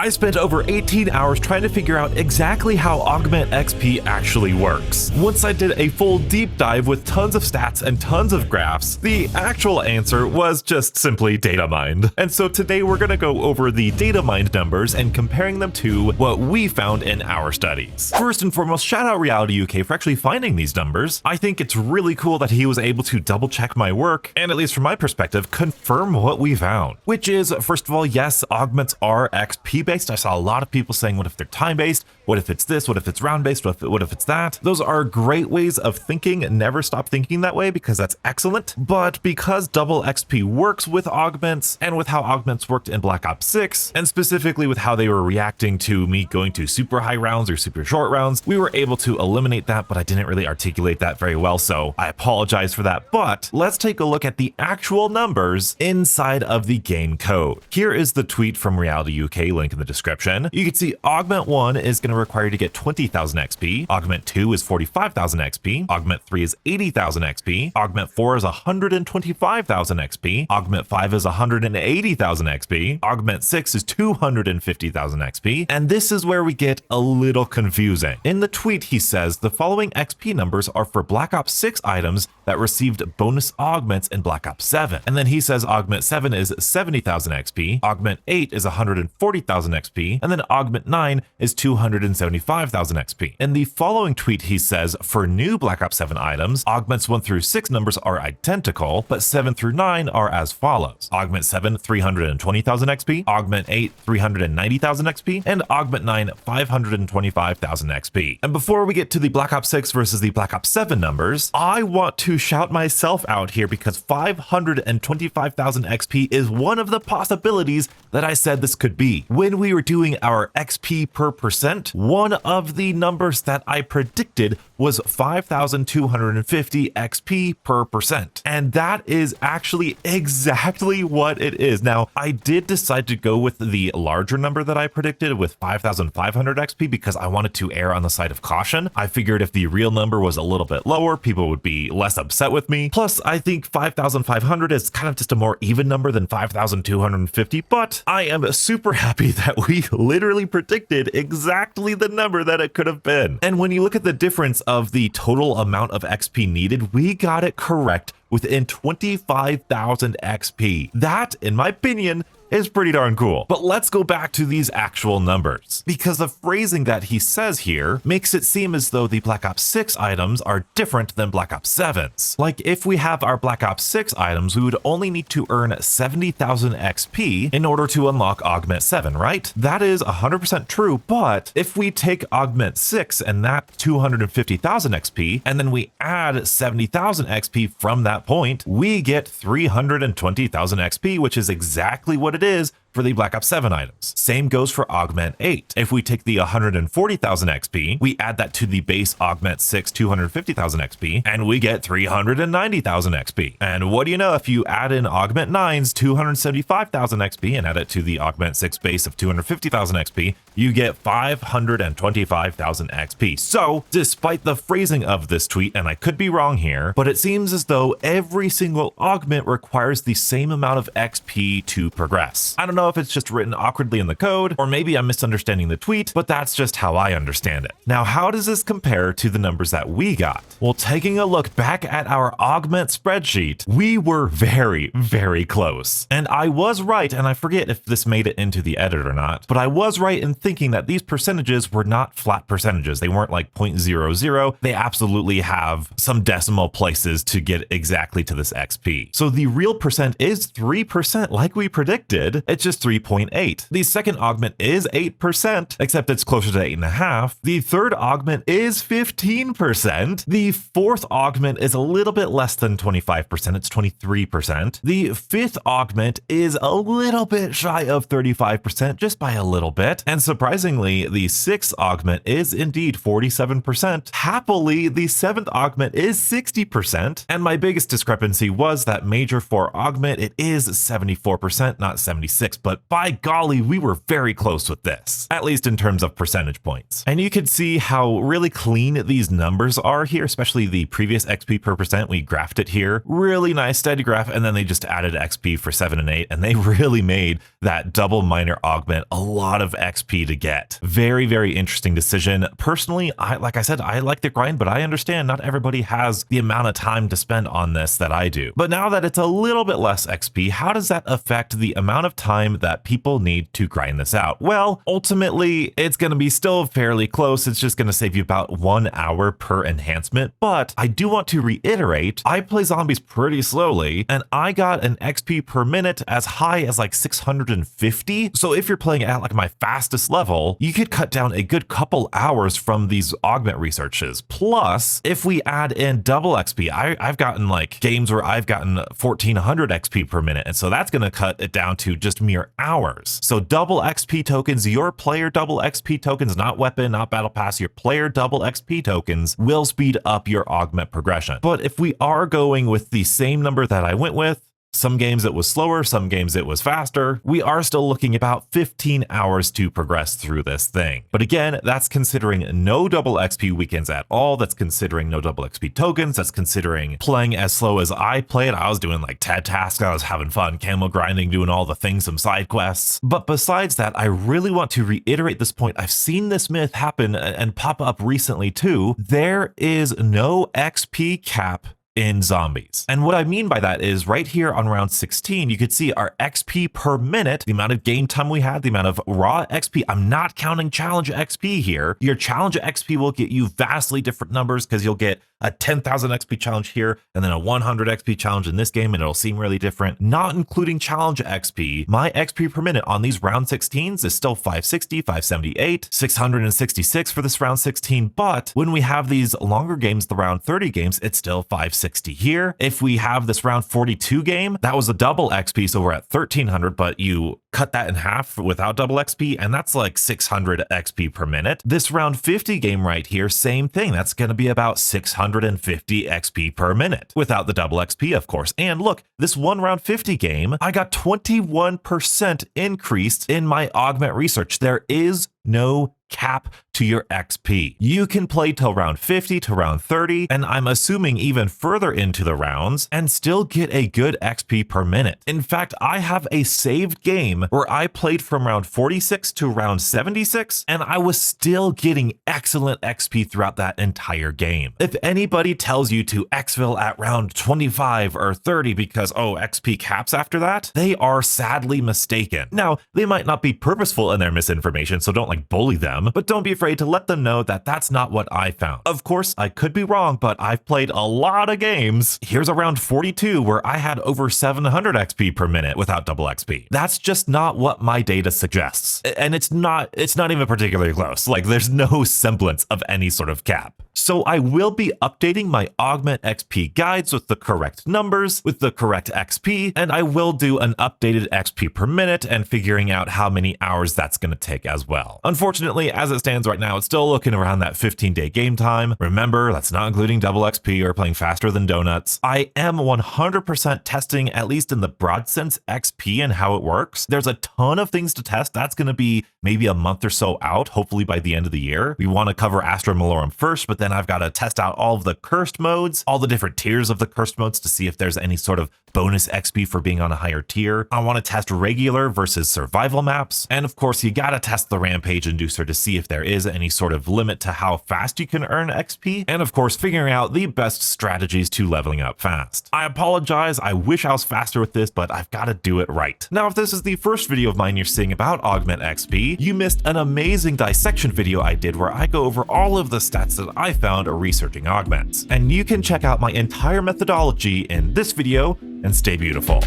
I spent over 18 hours trying to figure out exactly how Augment XP actually works. Once I did a full deep dive with tons of stats and tons of graphs, the actual answer was just simply data mined. And so today we're going to go over the data mined numbers and comparing them to what we found in our studies. First and foremost, shout out Reality UK for actually finding these numbers. I think it's really cool that he was able to double check my work and, at least from my perspective, confirm what we found. Which is, first of all, yes, augments are XP based. I saw a lot of people saying, what if they're time based? What if it's this? What if it's round based? What if it's that? Those are great ways of thinking. Never stop thinking that way because that's excellent. But because double XP works with augments and with how augments worked in Black Ops 6, and specifically with how they were reacting to me going to super high rounds or super short rounds, we were able to eliminate that, but I didn't really articulate that very well, so I apologize for that. But let's take a look at the actual numbers inside of the game code. Here is the tweet from Reality UK, link in the description. You can see Augment 1 is going to require you to get 20,000 XP, Augment 2 is 45,000 XP, Augment 3 is 80,000 XP, Augment 4 is 125,000 XP, Augment 5 is 180,000 XP, Augment 6 is 250,000 XP, and this is where we get a little confusing. In the tweet, he says the following XP numbers are for Black Ops 6 items that received bonus augments in Black Ops 7. And then he says Augment 7 is 70,000 XP, Augment 8 is 140,000 XP, and then Augment 9 is 275,000 XP. In the following tweet, he says for new Black Ops 7 items, Augments 1 through 6 numbers are identical, but 7 through 9 are as follows. Augment 7, 320,000 XP, Augment 8, 390,000 XP, and Augment 9, 525,000 XP. And before we get to the Black Ops 6 versus the Black Ops 7 numbers, I want to shout myself out here because 525,000 XP is one of the possibilities that I said this could be. When we were doing our XP per percent, one of the numbers that I predicted was 5,250 XP per percent. And that is actually exactly what it is. Now, I did decide to go with the larger number that I predicted with 5,500 XP because I wanted to err on the side of caution. I figured if the real number was a little bit lower, people would be less upset with me. Plus, I think 5,500 is kind of just a more even number than 5,250, but I am super happy that we literally predicted exactly the number that it could have been. And when you look at the difference of the total amount of XP needed, we got it correct within 25,000 XP. That, in my opinion, is pretty darn cool. But let's go back to these actual numbers, because the phrasing that he says here makes it seem as though the Black Ops 6 items are different than Black Ops 7's. Like, if we have our Black Ops 6 items, we would only need to earn 70,000 XP in order to unlock Augment 7, right? That is 100% true, but if we take Augment 6 and that 250,000 XP, and then we add 70,000 XP from that point, we get 320,000 XP, which is exactly what it is for the Black Ops 7 items. Same goes for Augment 8. If we take the 140,000 XP, we add that to the base Augment 6 250,000 XP, and we get 390,000 XP. And what do you know, if you add in Augment 9's 275,000 XP and add it to the Augment 6 base of 250,000 XP, you get 525,000 XP. So, despite the phrasing of this tweet, and I could be wrong here, but it seems as though every single augment requires the same amount of XP to progress. I don't know if it's just written awkwardly in the code, or maybe I'm misunderstanding the tweet, but that's just how I understand it. Now, how does this compare to the numbers that we got? Well, taking a look back at our augment spreadsheet, we were very, very close. And I was right, and I forget if this made it into the edit or not, but I was right in thinking that these percentages were not flat percentages. They weren't like 0.00. They absolutely have some decimal places to get exactly to this XP. So the real percent is 3% like we predicted. It's just 3.8. The second augment is 8%, except it's closer to 8.5. The third augment is 15%. The fourth augment is a little bit less than 25%. It's 23%. The fifth augment is a little bit shy of 35%, just by a little bit. And surprisingly, the sixth augment is indeed 47%. Happily, the seventh augment is 60%. And my biggest discrepancy was that Major 4 augment, it is 74%, not 76%. but by golly, we were very close with this, at least in terms of percentage points. And you can see how really clean these numbers are here, especially the previous XP per percent. We graphed it here. Really nice steady graph, and then they just added XP for 7 and 8, and they really made that double minor augment a lot of XP to get. Very, very interesting decision. Personally, like I said, I like the grind, but I understand not everybody has the amount of time to spend on this that I do. But now that it's a little bit less XP, how does that affect the amount of time that people need to grind this out? Well, ultimately, it's going to be still fairly close. It's just going to save you about 1 hour per enhancement. But I do want to reiterate, I play zombies pretty slowly, and I got an XP per minute as high as like 650. So if you're playing at like my fastest level, you could cut down a good couple hours from these augment researches. Plus, if we add in double XP, I've gotten like games where I've gotten 1400 XP per minute. And so that's going to cut it down to just mere hours. So double XP tokens, your player double XP tokens, not weapon, not battle pass, your player double XP tokens will speed up your augment progression. But if we are going with the same number that I went with, some games it was slower, some games it was faster, we are still looking about 15 hours to progress through this thing. But again, that's considering no double XP weekends at all. That's considering no double XP tokens. That's considering playing as slow as I played. I was doing like TED tasks. I was having fun, camo grinding, doing all the things, some side quests. But besides that, I really want to reiterate this point. I've seen this myth happen and pop up recently too. There is no XP cap in zombies. And what I mean by that is right here on round 16, you could see our XP per minute, the amount of game time we had, the amount of raw XP. I'm not counting challenge XP here. Your challenge XP will get you vastly different numbers because you'll get a 10,000 XP challenge here and then a 100 XP challenge in this game, and it'll seem really different. Not including challenge XP, my XP per minute on these round 16s is still 560, 578, 666 for this round 16. But when we have these longer games, the round 30 games, it's still 560 here. If we have this round 42 game, that was a double XP, so we're at 1300, but you cut that in half without double XP, and that's like 600 XP per minute. This round 50 game right here, same thing. That's going to be about 650 XP per minute without the double XP, of course. And look, this one round 50 game, I got 21% increased in my augment research. There is no cap to your XP. You can play till round 50 to round 30, and I'm assuming even further into the rounds, and still get a good XP per minute. In fact, I have a saved game where I played from round 46 to round 76, and I was still getting excellent XP throughout that entire game. If anybody tells you to exfil at round 25 or 30 because, oh, XP caps after that, they are sadly mistaken. Now, they might not be purposeful in their misinformation, so don't like bully them, but don't be afraid to let them know that that's not what I found. Of course, I could be wrong, but I've played a lot of games. Here's a round 42 where I had over 700 XP per minute without double XP. That's just not what my data suggests. And it's not even particularly close. Like, there's no semblance of any sort of cap. So I will be updating my Augment XP guides with the correct numbers, with the correct XP, and I will do an updated XP per minute and figuring out how many hours that's going to take as well. Unfortunately, as it stands right now, it's still looking around that 15-day game time. Remember, that's not including double XP or playing faster than donuts. I am 100% testing, at least in the broad sense, XP and how it works. There's a ton of things to test. That's going to be maybe a month or so out, hopefully by the end of the year. We want to cover Astra Malorum first, but then I've got to test out all of the cursed modes, all the different tiers of the cursed modes to see if there's any sort of bonus XP for being on a higher tier. I want to test regular versus survival maps. And of course, you got to test the Rampage Inducer to see if there is any sort of limit to how fast you can earn XP. And of course, figuring out the best strategies to leveling up fast. I apologize. I wish I was faster with this, but I've got to do it right. Now, if this is the first video of mine you're seeing about Augment XP, you missed an amazing dissection video I did where I go over all of the stats that I found researching augments. And you can check out my entire methodology in this video and stay beautiful.